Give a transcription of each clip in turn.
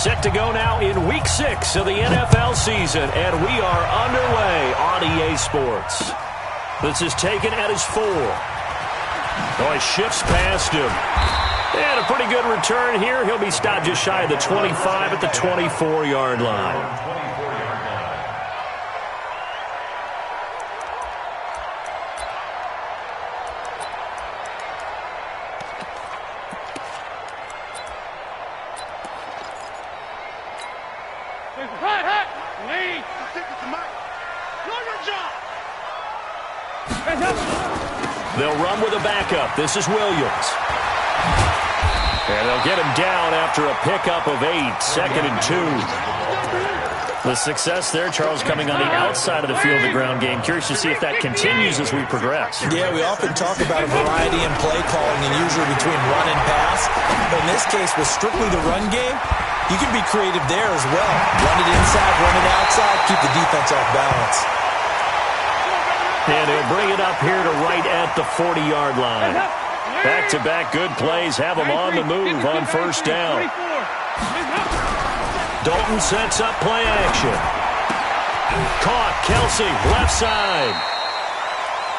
Set to go now in Week 6 of the NFL season, and we are underway on EA Sports. This is taken at his 4. Oh, he shifts past him. And a pretty good return here. He'll be stopped just shy of the 25 at the 24-yard line. They'll run with a backup. This is Williams. And they'll get him down after a pickup of 8, 2nd and 2. The success there, Charles, coming on the outside of the field of the ground game. Curious to see if that continues as we progress. Yeah, we often talk about a variety in play calling and usually between run and pass. But in this case, with strictly the run game, you can be creative there as well. Run it inside, run it outside, keep the defense off balance. And he'll bring it up here to right at the 40-yard line. Back-to-back good plays have him on the move on first down. Dalton sets up play action. Caught, Kelsey, left side.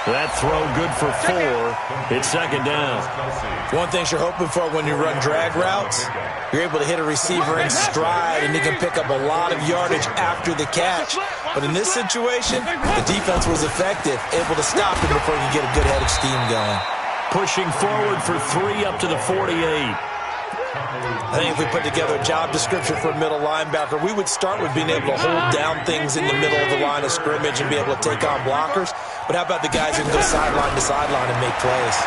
That throw good for 4. It's 2nd down. One thing you're hoping for when you run drag routes, you're able to hit a receiver in stride, and he can pick up a lot of yardage after the catch. But in this situation, the defense was effective, able to stop him before you get a good head of steam going. Pushing forward for 3 up to the 48. I think if we put together a job description for a middle linebacker, we would start with being able to hold down things in the middle of the line of scrimmage and be able to take on blockers. But how about the guys who can go sideline to sideline and make plays?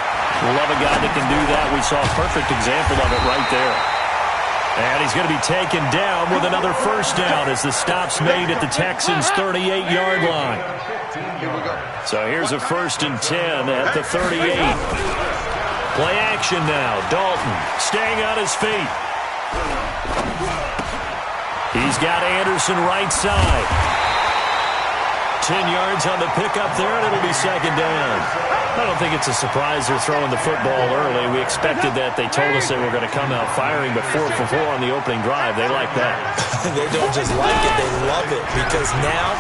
Love a guy that can do that. We saw a perfect example of it right there. And he's going to be taken down with another first down as the stop's made at the Texans' 38-yard line. So here's a 1st and 10 at the 38. Play action now. Dalton staying on his feet. He's got Anderson right side. 10 yards on the pickup there, and it'll be 2nd down. I don't think it's a surprise they're throwing the football early. We expected that. They told us they were going to come out firing, but 4 for 4 on the opening drive. They like that. They don't just like it, they love it, because now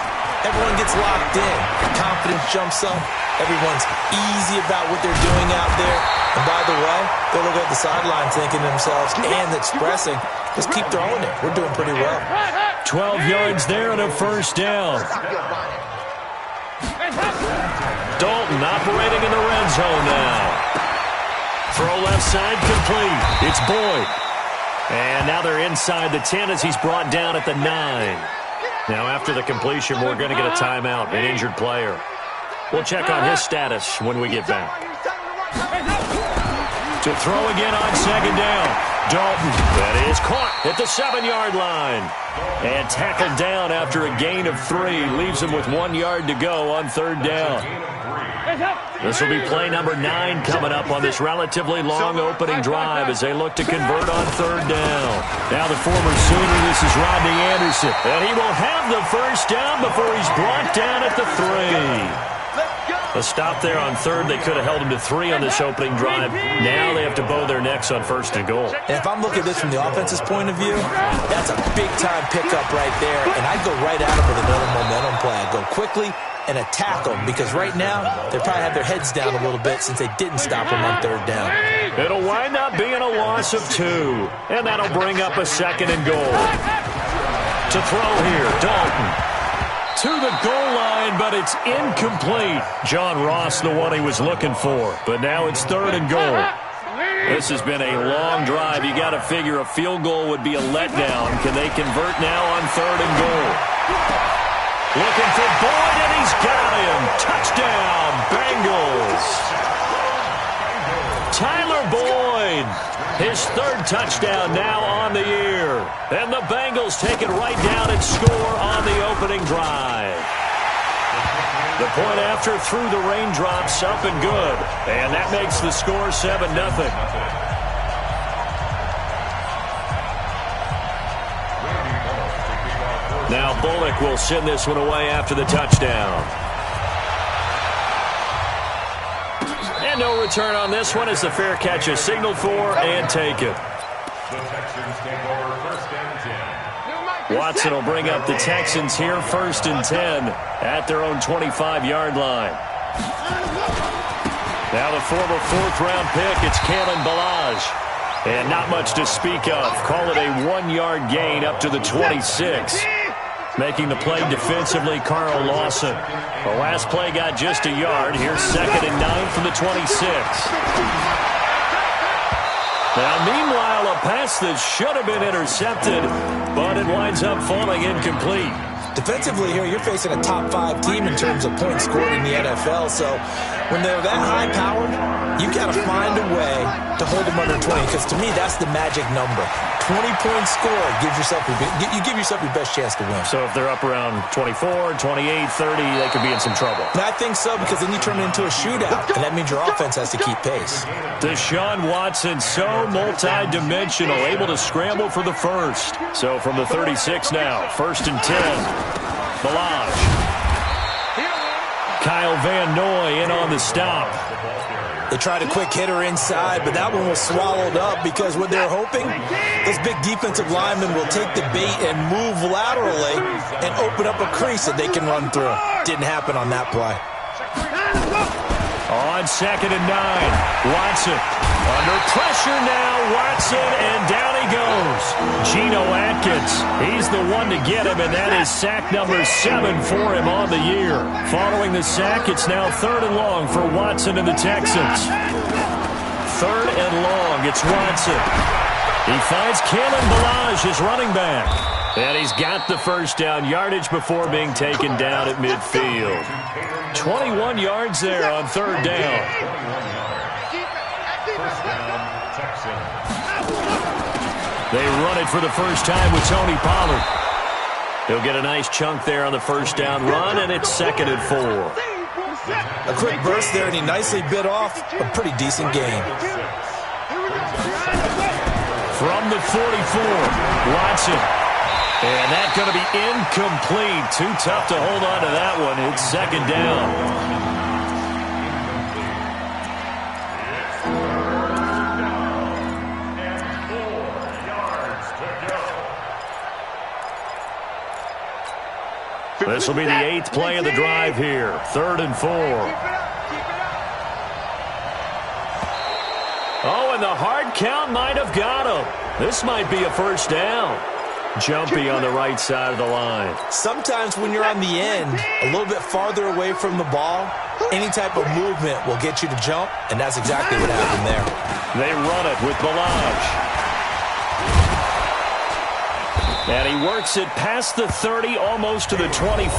everyone gets locked in. Confidence jumps up. Everyone's easy about what they're doing out there. And by the way, they look at the sideline thinking to themselves and expressing, just keep throwing it. We're doing pretty well. 12 yards there and a first down. Dalton operating in the red zone now. Throw left side complete. It's Boyd. And now they're inside the 10 as he's brought down at the 9. Now after the completion, we're going to get a timeout, an injured player. We'll check on his status when we get back. To throw again on 2nd down. Dalton, that is caught at the 7-yard line. And tackled down after a gain of 3. Leaves him with 1 yard to go on 3rd down. This will be play number 9 coming up on this relatively long opening drive as they look to convert on 3rd down. Now the former Sooner, this is Rodney Anderson. And he will have the first down before he's brought down at the 3. A stop there on 3rd. They could have held him to 3 on this opening drive. Now they have to bow their necks on 1st and goal. And if I'm looking at this from the offense's point of view, that's a big-time pickup right there. And I'd go right at him with another momentum play. I'd go quickly and attack them, because right now they probably have their heads down a little bit since they didn't stop him on 3rd down. It'll wind up being a loss of 2. And that'll bring up a 2nd and goal. To throw here, Dalton. To the goal line, but it's incomplete. John Ross, the one he was looking for. But now it's 3rd and goal. This has been a long drive. You got to figure a field goal would be a letdown. Can they convert now on 3rd and goal? Looking for Boyd, and he's got him. Touchdown, Bengals. Tyler Boyd, his 3rd touchdown now on the year. And the Bengals take it right down and score on the opening drive. The point after through the raindrops, up and good. And that makes the score 7-0. Now Bullock will send this one away after the touchdown. And no return on this one as the fair catch is signaled for and taken. The Texans take over 1st and 10. Watson will bring up the Texans here 1st and 10 at their own 25-yard line. Now the former 4th-round pick, it's Kalen Ballage. And not much to speak of. Call it a 1-yard gain up to the 26. Making the play defensively, Carl Lawson. The last play got just a yard. Here's 2nd and 9 from the 26. Now, meanwhile, a pass that should have been intercepted, but it winds up falling incomplete. Defensively here, you're facing a top 5 team in terms of points scored in the NFL. So when they're that high-powered, you've got to find a way to hold them under 20, because to me, that's the magic number. 20 points scored, you give yourself your best chance to win. So if they're up around 24, 28, 30, they could be in some trouble. And I think so, because then you turn it into a shootout, and that means your offense has to keep pace. Deshaun Watson, so multi-dimensional, able to scramble for the first. So from the 36 now, 1st and 10. Ballage. Kyle Van Noy in on the stop. They tried a quick hitter inside, but that one was swallowed up because what they're hoping, those big defensive linemen will take the bait and move laterally and open up a crease that they can run through. Didn't happen on that play. On 2nd and 9, Watson. Under pressure now, Watson, and down he goes. Geno Atkins, he's the one to get him, and that is sack number 7 for him on the year. Following the sack, it's now 3rd and long for Watson and the Texans. 3rd and long, it's Watson. He finds Kalen Ballage, his running back. And he's got the first down, yardage before being taken down at midfield. 21 yards there on 3rd down. They run it for the first time with Tony Pollard. He'll get a nice chunk there on the first down run, and it's 2nd and 4. A quick burst there, and he nicely bit off a pretty decent gain. From the 44, Watson. And that's going to be incomplete. Too tough to hold on to that one. It's 2nd down. This will be the 8th play of the drive here. 3rd and 4. Oh, and the hard count might have got him. This might be a first down. Jumpy on the right side of the line. Sometimes when you're on the end, a little bit farther away from the ball, any type of movement will get you to jump, and that's exactly what happened there. They run it with Ballage. And he works it past the 30, almost to the 25.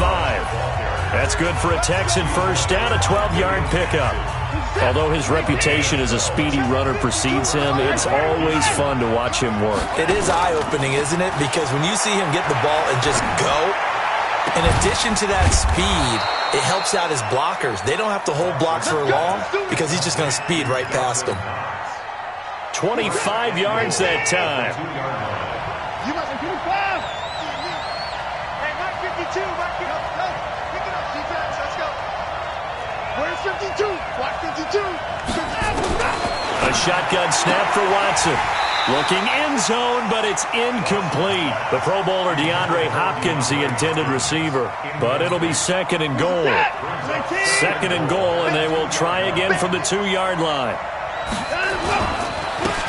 That's good for a Texan first down, a 12-yard pickup. Although his reputation as a speedy runner precedes him, it's always fun to watch him work. It is eye-opening, isn't it? Because when you see him get the ball and just go, in addition to that speed, it helps out his blockers. They don't have to hold blocks for long because he's just going to speed right past them. 25 yards that time. You must have 25. Hey, Mark 52. Mark, pick it up. Defense, let's go. Where's 52? Watch 52. A shotgun snap for Watson. Looking end zone, but it's incomplete. The Pro Bowler DeAndre Hopkins, the intended receiver. But it'll be 2nd and goal. 2nd and goal, and they will try again from the 2-yard line.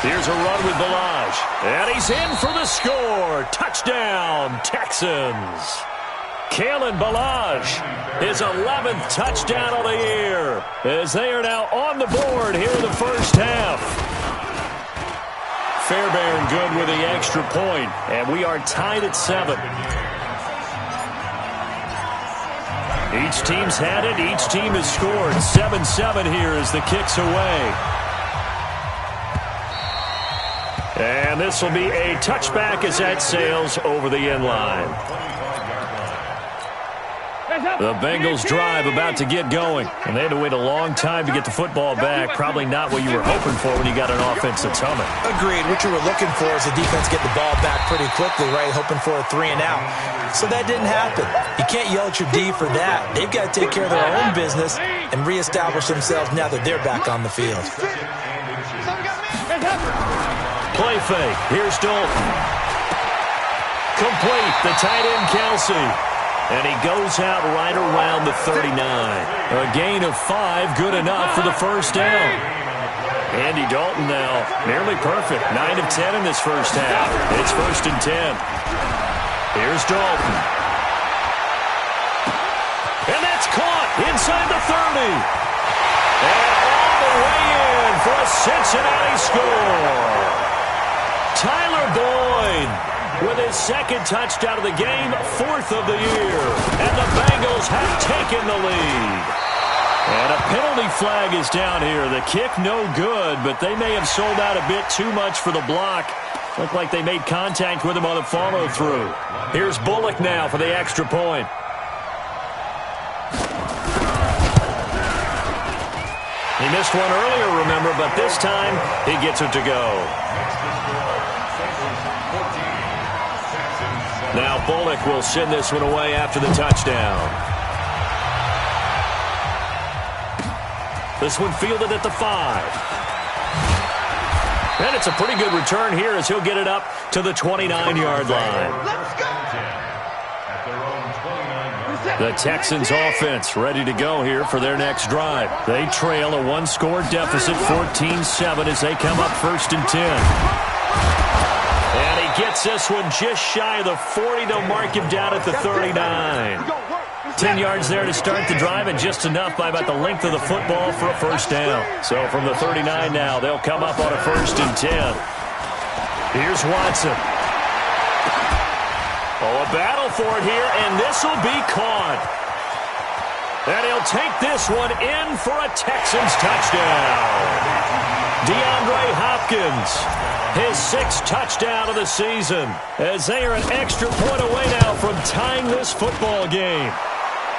Here's a run with Ballage. And he's in for the score. Touchdown, Texans. Kalen Ballage, his 11th touchdown of the year, as they are now on the board here in the first half. Fairbairn good with the extra point, and we are tied at 7. Each team's had it. Each team has scored. 7-7 here as the kick's away. And this will be a touchback as that sails over the end line. The Bengals drive about to get going, and they had to wait a long time to get the football back. Probably not what you were hoping for when you got an offense that's humming. Agreed. What you were looking for is the defense get the ball back pretty quickly, right? Hoping for a 3 and out. So that didn't happen. You can't yell at your D for that. They've got to take care of their own business and reestablish themselves now that they're back on the field. Play fake. Here's Dalton. Complete. The tight end, Kelsey. And he goes out right around the 39. A gain of 5, good enough for the first down. Andy Dalton now nearly perfect. 9 of 10 in this first half. It's 1st and 10. Here's Dalton. And that's caught inside the 30. And all the way in for a Cincinnati score. Tyler Boyd with his second touchdown of the game, 4th of the year. And the Bengals have taken the lead. And a penalty flag is down here. The kick no good, but they may have sold out a bit too much for the block. Looked like they made contact with him on the follow-through. Here's Bullock now for the extra point. He missed one earlier, remember, but this time he gets it to go. Now Bullock will send this one away after the touchdown. This one fielded at the 5. And it's a pretty good return here as he'll get it up to the 29-yard line. The Texans offense ready to go here for their next drive. They trail a 1-score deficit, 14-7, as they come up 1st and 10. And he gets this one just shy of the 40. They'll mark him down at the 39. 10 yards there to start the drive, and just enough by about the length of the football for a first down. So from the 39 now, they'll come up on a 1st and 10. Here's Watson. Oh, a battle for it here, and this will be caught. And he'll take this one in for a Texans touchdown. DeAndre Hopkins, his 6th touchdown of the season, as they are an extra point away now from tying this football game.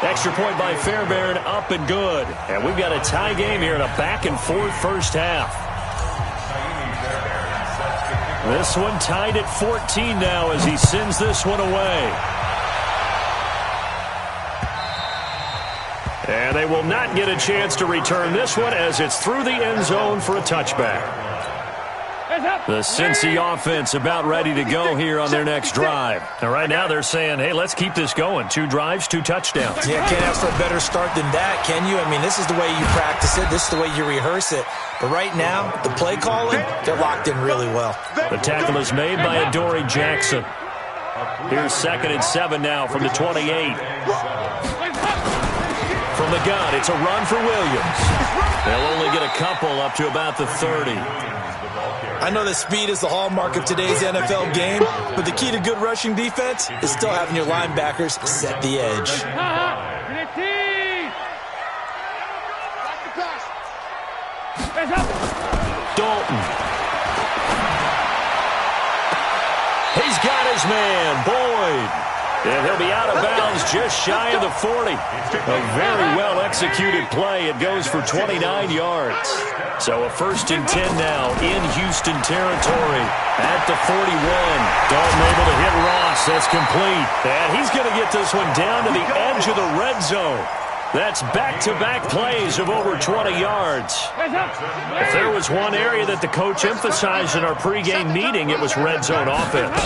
Extra point by Fairbairn, up and good. And we've got a tie game here in a back-and-forth first half. This one tied at 14 now as he sends this one away. And they will not get a chance to return this one as it's through the end zone for a touchback. The Cincy offense about ready to go here on their next drive. And right now they're saying, hey, let's keep this going. 2 drives, 2 touchdowns. Yeah, can't ask for a better start than that, can you? I mean, this is the way you practice it. This is the way you rehearse it. But right now, the play calling, they're locked in really well. The tackle is made by Adoree Jackson. Here's 2nd and 7 now from the 28. From the gun, it's a run for Williams. They'll only get a couple up to about the 30. I know that speed is the hallmark of today's NFL game, but the key to good rushing defense is still having your linebackers set the edge. Dalton. He's got his man, Boyd. And he'll be out of bounds just shy of the 40. A very well-executed play. It goes for 29 yards. So a 1st and 10 now in Houston territory at the 41. Dalton able to hit Ross. That's complete. And he's going to get this one down to the edge of the red zone. That's back-to-back plays of over 20 yards. If there was one area that the coach emphasized in our pregame meeting, it was red zone offense.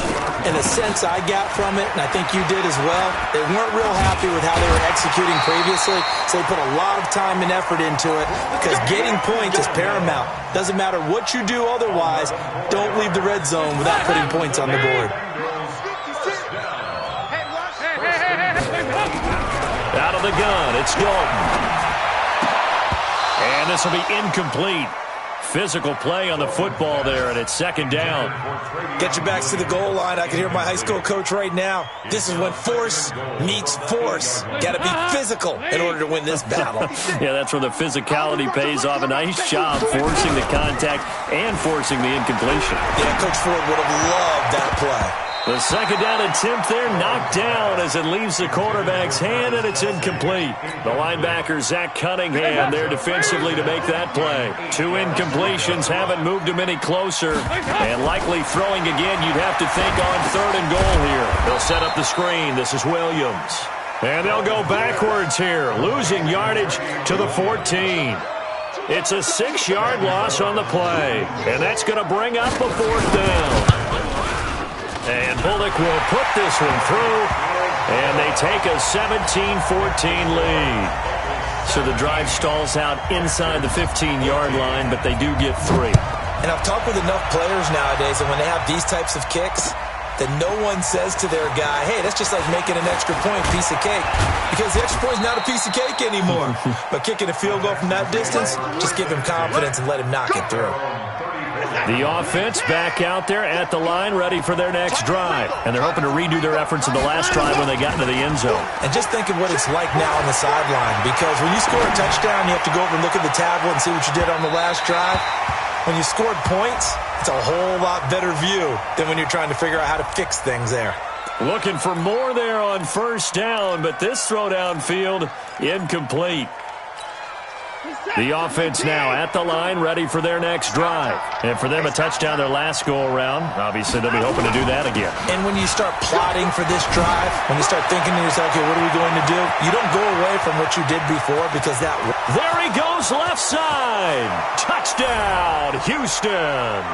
In a sense I got from it, and I think you did as well, they weren't real happy with how they were executing previously, so they put a lot of time and effort into it because getting points is paramount. Doesn't matter what you do otherwise, don't leave the red zone without putting points on the board. Out of the gun, it's Dalton. And this will be incomplete. Physical play on the football there, and it's 2nd down. Get your backs to the goal line. I can hear my high school coach right now. This is when force meets force. Got to be physical in order to win this battle. Yeah, that's where the physicality pays off. A nice job forcing the contact and forcing the incompletion. Yeah, Coach Ford would have loved that play. The 2nd down attempt there knocked down as it leaves the quarterback's hand, and it's incomplete. The linebacker, Zach Cunningham, there defensively to make that play. 2 incompletions haven't moved him any closer. And likely throwing again, you'd have to think on 3rd and goal here. They'll set up the screen. This is Williams. And they'll go backwards here, losing yardage to the 14. It's a 6-yard loss on the play, and that's going to bring up a 4th down. And Bullock will put this one through, and they take a 17-14 lead. So the drive stalls out inside the 15-yard line, but they do get 3. And I've talked with enough players nowadays, and when they have these types of kicks, that no one says to their guy, hey, that's just like making an extra point, piece of cake. Because the extra point is not a piece of cake anymore. But kicking a field goal from that distance, just give him confidence and let him knock it through. The offense back out there at the line, ready for their next drive. And they're hoping to redo their efforts in the last drive when they got into the end zone. And just think of what it's like now on the sideline. Because when you score a touchdown, you have to go over and look at the tablet and see what you did on the last drive. When you scored points, it's a whole lot better view than when you're trying to figure out how to fix things there. Looking for more there on 1st down, but this throw downfield incomplete. The offense now at the line, ready for their next drive. And for them, a touchdown their last go-around. Obviously, they'll be hoping to do that again. And when you start plotting for this drive, when you start thinking to yourself, okay, what are we going to do? You don't go away from what you did before because that... There he goes, left side. Touchdown, Houston.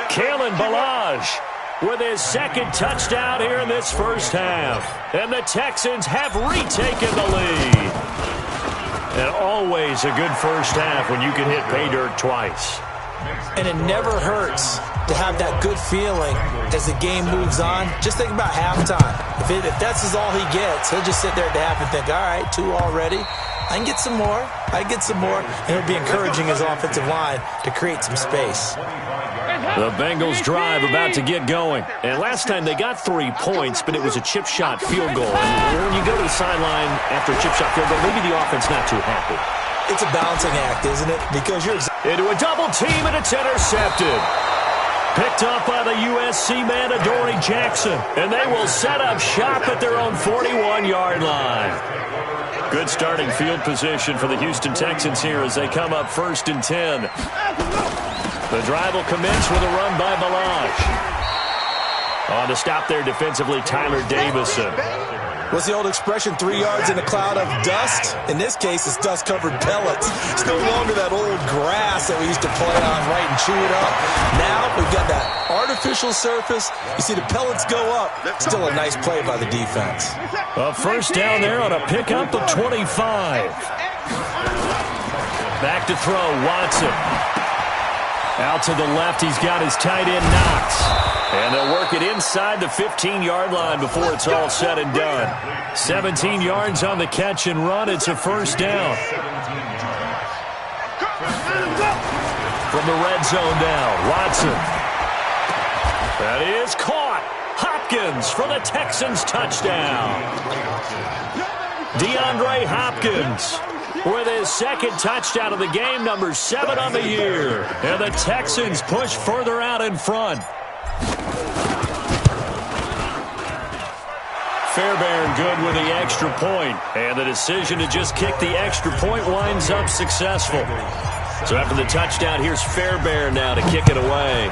Kalen Ballage with his 2nd touchdown here in this first half. And the Texans have retaken the lead. And always a good first half when you can hit pay dirt twice. And it never hurts to have that good feeling as the game moves on. Just think about halftime. If that's all he gets, he'll just sit there at the half and think, all right, 2 already. I can get some more. I can get some more. And it'll be encouraging his offensive line to create some space. The Bengals drive about to get going. And last time they got 3 points, but it was a chip shot field goal. And when you go to the sideline after a chip shot field goal, maybe the offense not too happy. It's a balancing act, isn't it? Because you're... Into a double team, and it's intercepted. Picked up by the USC man, Adoree Jackson. And they will set up shop at their own 41-yard line. Good starting field position for the Houston Texans here as they come up 1st and 10. The drive will commence with a run by Ballage. On to stop there defensively, Tyler Davison. What's the old expression, 3 yards in a cloud of dust? In this case, it's dust-covered pellets. It's no longer that old grass that we used to play on, right, and chew it up. Now we've got that artificial surface. You see the pellets go up. Still a nice play by the defense. A 1st down there on a pickup of 25. Back to throw, Watson. Out to the left, he's got his tight end Knox. And they'll work it inside the 15-yard line before it's all said and done. 17 yards on the catch and run. It's a 1st down. From the red zone now, Watson. That is caught. Hopkins for the Texans touchdown. DeAndre Hopkins with his 2nd touchdown of the game, number 7 on the year. And the Texans push further out in front. Fairbairn good with the extra point. And the decision to just kick the extra point winds up successful. So after the touchdown, here's Fairbairn now to kick it away.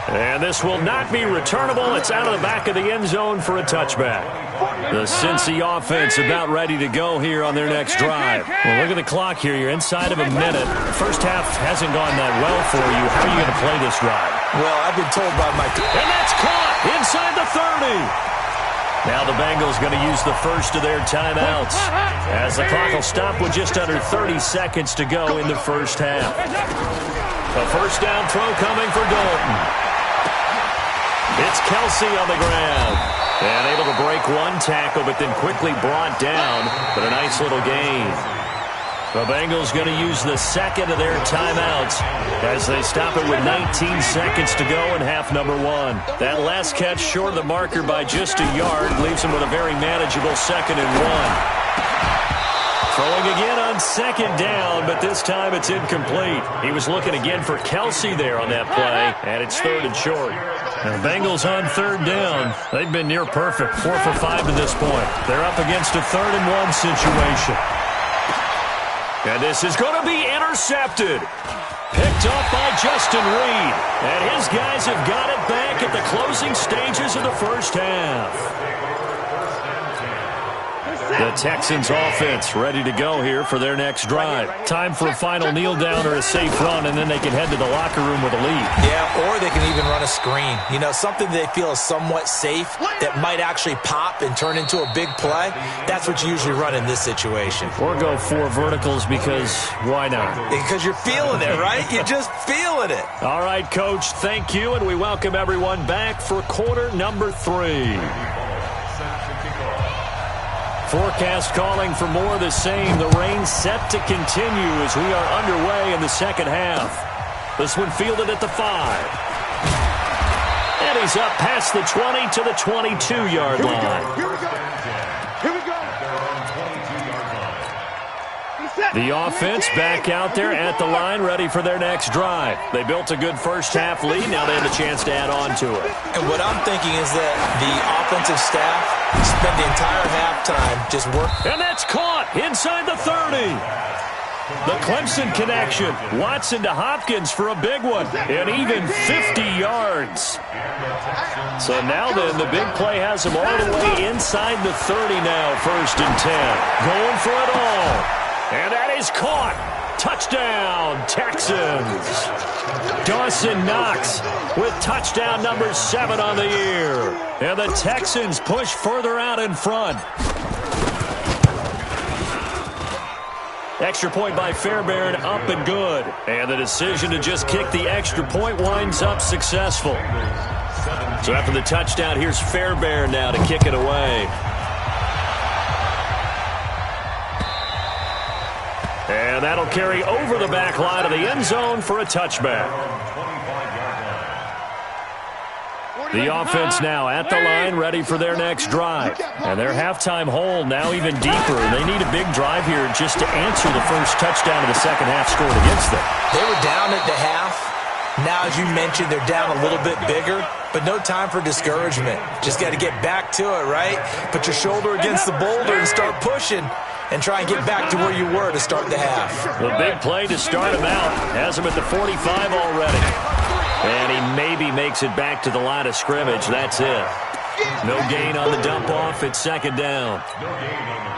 And this will not be returnable. It's out of the back of the end zone for a touchback. The Cincy offense about ready to go here on their next drive. Well, look at the clock here. You're inside of a minute. The first half hasn't gone that well for you. How are you going to play this drive? Well, I've been told by my... And that's caught inside the 30. Now the Bengals going to use the first of their timeouts as the clock will stop with just under 30 seconds to go in the first half. A 1st down throw coming for Dalton. It's Kelsey on the ground. And able to break 1 tackle, but then quickly brought down. But a nice little gain. The Bengals going to use the 2nd of their timeouts as they stop it with 19 seconds to go in half number 1. That last catch short of the marker by just a yard leaves them with a very manageable 2nd and 1. Throwing again on 2nd down, but this time it's incomplete. He was looking again for Kelsey there on that play, and it's 3rd and short. And the Bengals on 3rd down. They've been near perfect, 4 for 5 to this point. They're up against a 3rd and 1 situation. And this is going to be intercepted. Picked up by Justin Reed. And his guys have got it back at the closing stages of the first half. The Texans offense ready to go here for their next drive. Time for a final kneel down or a safe run, and then they can head to the locker room with a lead. Yeah, or they can even run a screen. You know, something they feel is somewhat safe that might actually pop and turn into a big play. That's what you usually run in this situation. Or go 4 verticals because why not? Because you're feeling it, right? You're just feeling it. All right, Coach, thank you, and we welcome everyone back for quarter number 3. Forecast calling for more of the same. The rain set to continue as we are underway in the second half. This one fielded at the 5. And he's up past the 20 to the 22-yard line. Here we go. Here we go. The offense back out there at the line, ready for their next drive. They built a good first-half lead. Now they have a chance to add on to it. And what I'm thinking is that the offensive staff spend the entire halftime just working. And that's caught inside the 30. The Clemson connection. Watson to Hopkins for a big one. And even 50 yards. So now then, the big play has him all the way inside the 30 now, 1st and 10. Going for it all. And that is caught. Touchdown, Texans. Dawson Knox with touchdown number 7 on the year. And the Texans push further out in front. Extra point by Fairbairn, up and good. And the decision to just kick the extra point winds up successful. So after the touchdown, here's Fairbairn now to kick it away. And that'll carry over the back line of the end zone for a touchback. The offense now at the line, ready for their next drive. And their halftime hole now even deeper. They need a big drive here just to answer the first touchdown of the second half scored against them. They were down at the half. Now, as you mentioned, they're down a little bit bigger, but no time for discouragement. Just got to get back to it, right? Put your shoulder against the boulder and start pushing and try and get back to where you were to start the half. The big play to start him out. Has him at the 45 already. And he maybe makes it back to the line of scrimmage. That's it. No gain on the dump-off. It's 2nd down.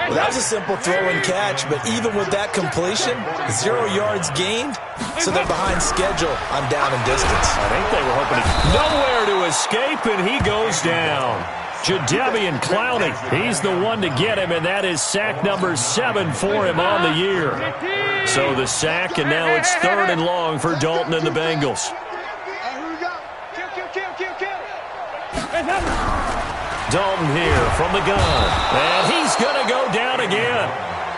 Well, that was a simple throw and catch, but even with that completion, 0 yards gained, so they're behind schedule on down and distance. I think they were hoping nowhere to escape, and he goes down. Jadeveon Clowney, he's the one to get him, and that is sack number 7 for him on the year. So the sack, and now it's 3rd and long for Dalton and the Bengals. Dalton here from the gun, and he's going to go down again.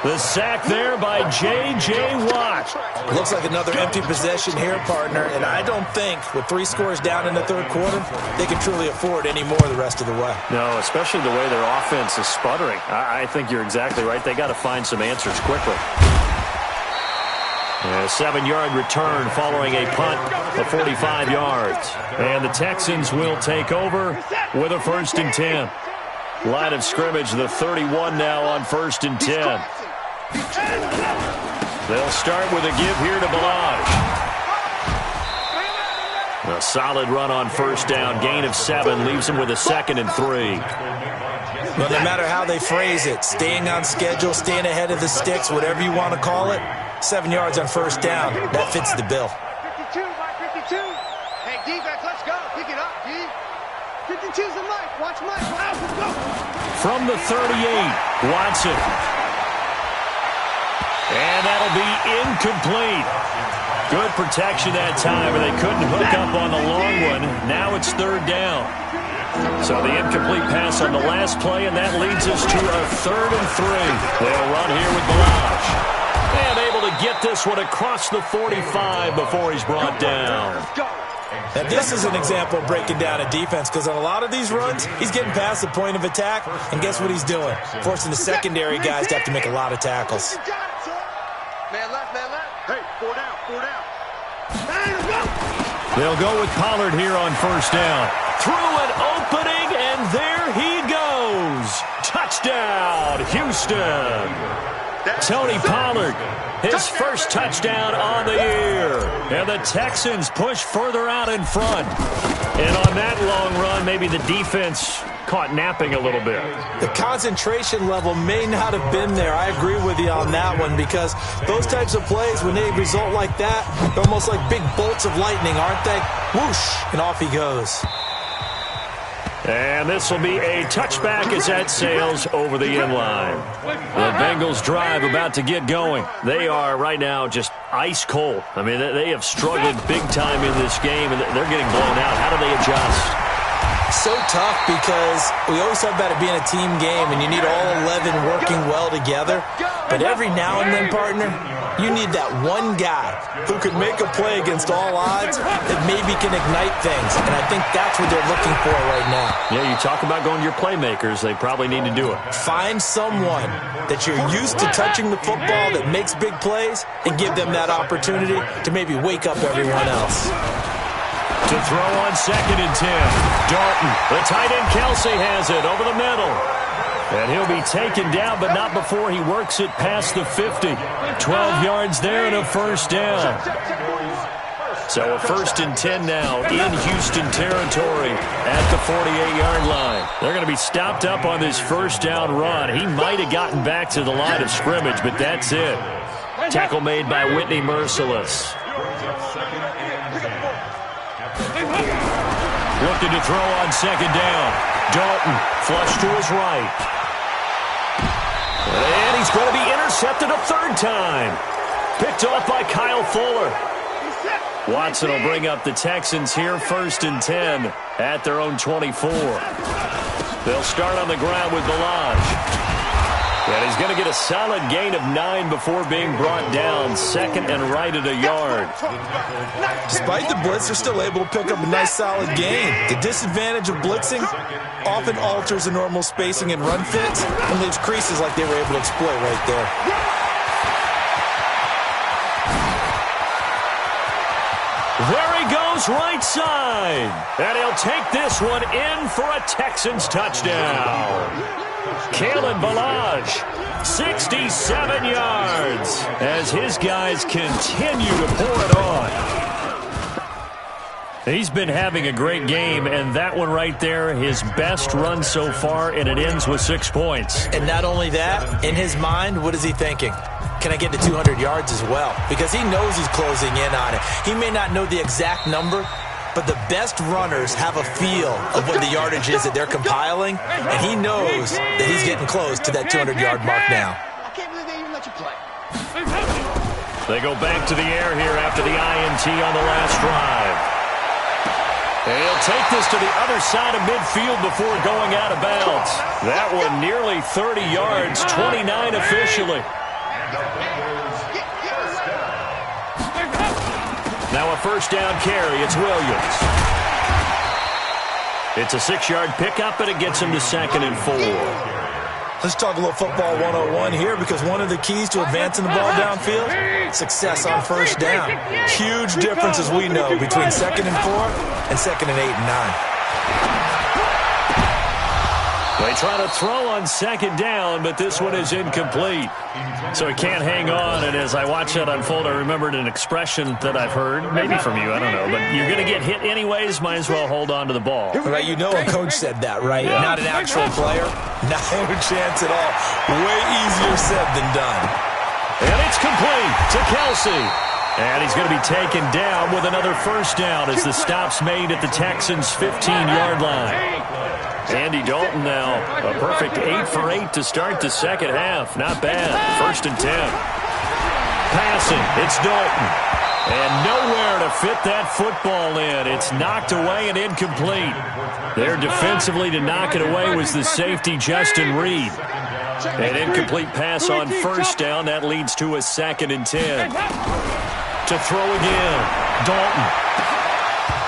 The sack there by J.J. Watt. Looks like another empty possession here, partner, and I don't think with 3 scores down in the 3rd quarter, they can truly afford any more the rest of the way. No, especially the way their offense is sputtering. I think you're exactly right. They got to find some answers quickly. A 7-yard return following a punt of 45 yards. And the Texans will take over with a 1st and 10. Line of scrimmage, the 31 now on 1st and 10. They'll start with a give here to Balaj. A solid run on 1st down. Gain of 7 leaves him with a 2nd and 3. Well, no matter how they phrase it, staying on schedule, staying ahead of the sticks, whatever you want to call it, 7 yards on 1st down, that fits the bill. 52, Mike, 52. Hey, defense, let's go. Pick it up, D. 52's the Mike. Watch Mike. Wow, let's go. From the 38, Watson. And that'll be incomplete. Good protection that time, but they couldn't hook up on the long one. Now it's 3rd down. So the incomplete pass on the last play, and that leads us to a 3rd and 3. They'll run here with Balaj. And able to get this one across the 45 before he's brought down. Now, this is an example of breaking down a defense, because on a lot of these runs, he's getting past the point of attack, and guess what he's doing? Forcing the secondary guys to have to make a lot of tackles. Man left, man left. Hey, 4 down, 4 down. They'll go with Pollard here on 1st down. Through an opening, and there he goes. Touchdown, Houston. Tony Pollard, his first touchdown on the year. And the Texans push further out in front. And on that long run, maybe the defense caught napping a little bit. The concentration level may not have been there. I agree with you on that one, because those types of plays, when they result like that, they're almost like big bolts of lightning, aren't they? Whoosh, and off he goes. And this will be a touchback as that sails over the inline. The Bengals drive about to get going. They are right now just ice cold. I mean, they have struggled big time in this game, and they're getting blown out. How do they adjust? So tough, because we always talk about it being a team game, and you need all 11 working well together. But every now and then, partner, you need that one guy who can make a play against all odds that maybe can ignite things. And I think that's what they're looking for right now. Yeah, you talk about going to your playmakers. They probably need to do it. Find someone that you're used to touching the football that makes big plays and give them that opportunity to maybe wake up everyone else. To throw on 2nd and 10. Dalton, the tight end Kelsey has it over the middle. And he'll be taken down, but not before he works it past the 50. 12 yards there and a first down. So a 1st and 10 now in Houston territory at the 48-yard line. They're going to be stopped up on this first down run. He might have gotten back to the line of scrimmage, but that's it. Tackle made by Whitney Merciless. Looking to throw on 2nd down. Dalton flush to his right. And he's going to be intercepted a 3rd time. Picked off by Kyle Fuller. Watson will bring up the Texans here, 1st and 10 at their own 24. They'll start on the ground with Balaj. And he's going to get a solid gain of 9 before being brought down, 2nd and right at a yard. Despite the blitz, they're still able to pick up a nice solid gain. The disadvantage of blitzing often alters the normal spacing and run fits and leaves creases like they were able to exploit right there. There he goes, right side. And he'll take this one in for a Texans touchdown. Kalen Balaj, 67 yards, as his guys continue to pour it on. He's been having a great game, and that one right there, his best run so far, and it ends with 6 points. And not only that, in his mind, what is he thinking? Can I get to 200 yards as well? Because he knows he's closing in on it. He may not know the exact number, but the best runners have a feel of what the yardage is that they're compiling, and he knows that he's getting close to that 200-yard mark now. I can't believe they even let you play. They go back to the air here after the INT on the last drive. And he'll take this to the other side of midfield before going out of bounds. That one nearly 30 yards, 29 officially. Now a 1st down carry. It's Williams. It's a 6-yard pickup, and it gets him to 2nd and 4. Let's talk a little football 101 here, because one of the keys to advancing the ball downfield, success on 1st down. Huge difference, as we know, between 2nd and 4 and 2nd and 8 and 9. They try to throw on 2nd down, but this one is incomplete. So he can't hang on, and as I watch that unfold, I remembered an expression that I've heard, maybe from you, I don't know, but you're going to get hit anyways, might as well hold on to the ball. Right, you know a coach said that, right? Yeah. Not an actual player. No chance at all. Way easier said than done. And it's complete to Kelsey. And he's going to be taken down with another 1st down as the stop's made at the Texans' 15-yard line. Andy Dalton now, a perfect 8 for 8 to start the 2nd half. Not bad. 1st and 10. Passing, it's Dalton. And nowhere to fit that football in. It's knocked away and incomplete. There defensively to knock it away was the safety, Justin Reed. An incomplete pass on 1st down. That leads to a 2nd and 10. To throw again, Dalton.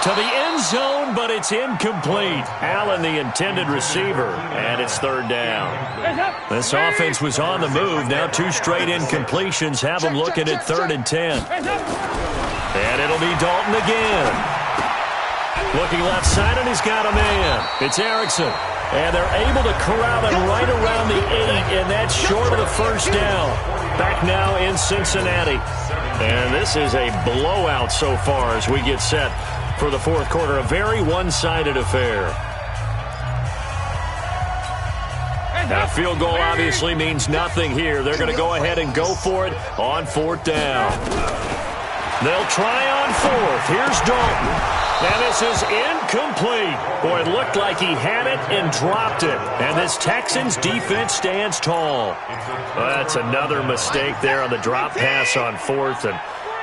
To the end zone, but it's incomplete. Allen, the intended receiver, and it's 3rd down. This offense was on the move. Now 2 straight incompletions have them looking at 3rd and 10. And it'll be Dalton again. Looking left side, and he's got a man. It's Erickson. And they're able to corral them right around the 8, and that's short of the first down. Back now in Cincinnati. And this is a blowout so far as we get set for the fourth quarter. A very one-sided affair. Now, a field goal obviously means nothing here. They're going to go ahead and go for it on fourth down. They'll try on fourth. Here's Dalton. And this is incomplete. Boy, it looked like he had it and dropped it. And this Texans defense stands tall. Well, that's another mistake there on the drop pass on fourth. And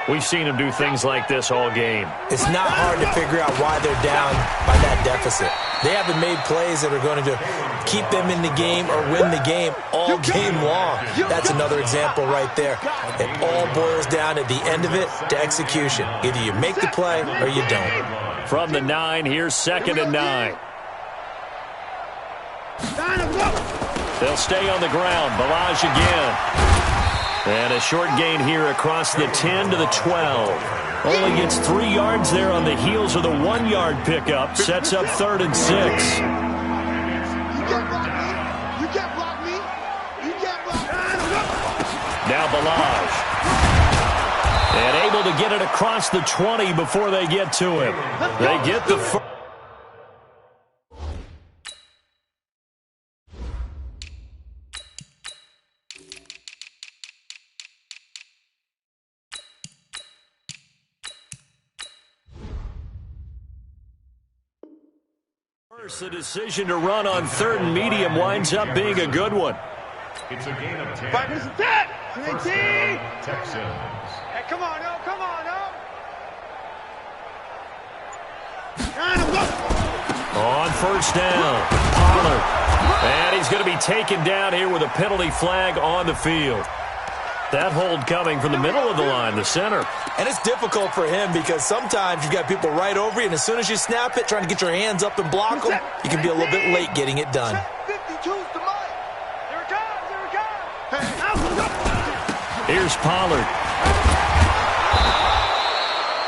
we've seen him do things like this all game. It's not hard to figure out why they're down by that deficit. They haven't made plays that are going to keep them in the game or win the game all game long. That's another example right there. It all boils down at the end of it to execution. Either you make the play or you don't. From the 9, here's 2nd and 9. They'll stay on the ground. Balaj again. And a short gain here across the 10 to the 12. Only gets 3 yards there on the heels of the 1-yard pickup. Sets up 3rd and 6. You can't block me. You can't block me. Now Balaj. And able to get it across the 20 before they get to him. They get the first. The decision to run on 3rd and medium winds up being a good one. It's a gain of 10. First down, Texans. Hey, come on, no, come on, no. On first down, Pollard. And he's going to be taken down here with a penalty flag on the field. That hold coming from the middle of the line, the center. And it's difficult for him because sometimes you've got people right over you, and as soon as you snap it, trying to get your hands up and block them, you can be a little bit late getting it done. 52's the mic. Here it comes, here it comes. Here's Pollard.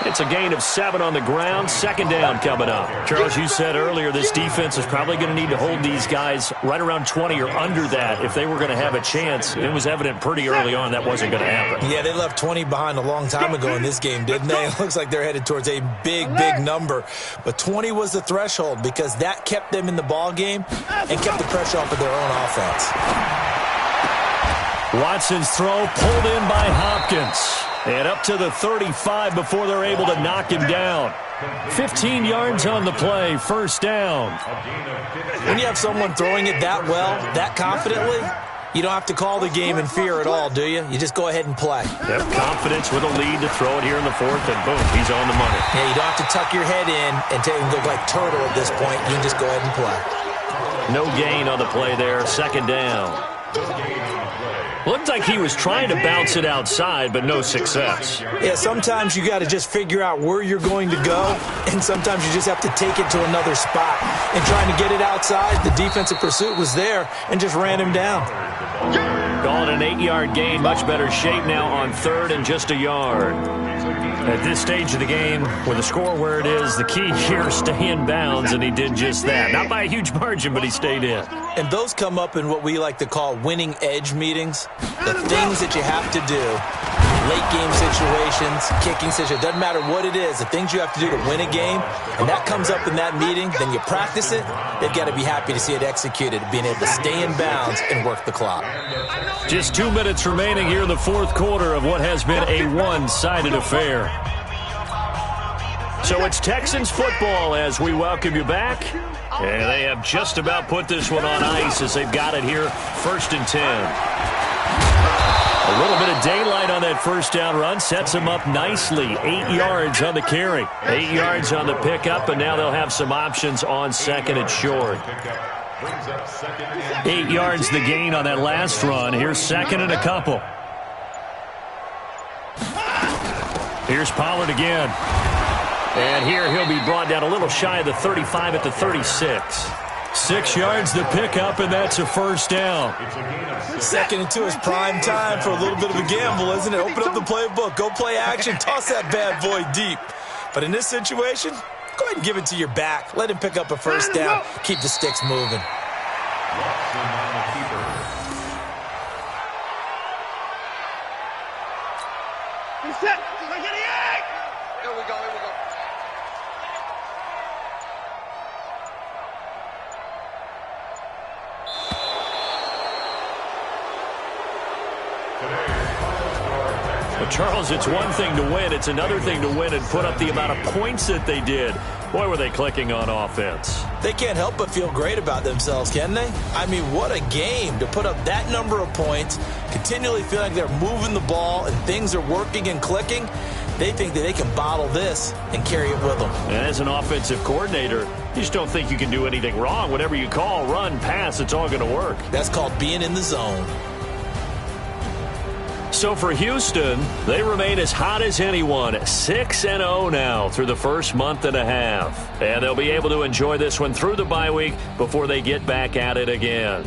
It's a gain of 7 on the ground. 2nd down coming up. Charles, you said earlier this defense is probably going to need to hold these guys right around 20 or under that if they were going to have a chance. It was evident pretty early on that wasn't going to happen. Yeah, they left 20 behind a long time ago in this game, didn't they? It looks like they're headed towards a big, big number. But 20 was the threshold because that kept them in the ball game and kept the pressure off of their own offense. Watson's throw pulled in by Hopkins. And up to the 35 before they're able to knock him down. 15 yards on the play, first down. When you have someone throwing it that well, that confidently, you don't have to call the game in fear at all, do you? You just go ahead and play. Yep, confidence with a lead to throw it here in the 4th, and boom, he's on the money. Yeah, you don't have to tuck your head in and look like turtle at this point. You can just go ahead and play. No gain on the play there, 2nd down. Looked like he was trying to bounce it outside, but no success. Yeah, sometimes you got to just figure out where you're going to go, and sometimes you just have to take it to another spot. And trying to get it outside, the defensive pursuit was there and just ran him down. Call it an 8-yard gain, much better shape now on 3rd and just a yard. At this stage of the game, with the score where it is, the key here is stay in bounds, and he did just that. Not by a huge margin, but he stayed in. And those come up in what we like to call winning edge meetings. The things that you have to do, late game situations, kicking situations, doesn't matter what it is, the things you have to do to win a game, and that comes up in that meeting, then you practice it, they've got to be happy to see it executed, being able to stay in bounds and work the clock. Just 2 minutes remaining here in the 4th quarter of what has been a one-sided affair. So it's Texans football as we welcome you back. And they have just about put this one on ice as they've got it here, 1st and 10. A little bit of daylight on that first down run sets them up nicely. 8 yards on the carry, 8 yards on the pickup, and now they'll have some options on 2nd and short. 8 yards the gain on that last run. Here's 2nd and a couple. Here's Pollard again. And here he'll be brought down a little shy of the 35 at the 36. 6 yards the pickup, and that's a first down. 2nd and 2 is prime time for a little bit of a gamble, isn't it? Open up the playbook, go play action, toss that bad boy deep. But in this situation, go ahead and give it to your back. Let him pick up a first down. Keep the sticks moving. Watson on the keeper. He's set. Here we go. But Charles, it's one thing to win. It's another thing to win and put up the amount of points that they did. Boy, were they clicking on offense. They can't help but feel great about themselves, can they? I mean, what a game to put up that number of points, continually feel like they're moving the ball and things are working and clicking. They think that they can bottle this and carry it with them. And as an offensive coordinator, you just don't think you can do anything wrong. Whatever you call, run, pass, it's all going to work. That's called being in the zone. So for Houston, they remain as hot as anyone, 6-0 now through the first month and a half. And they'll be able to enjoy this one through the bye week before they get back at it again.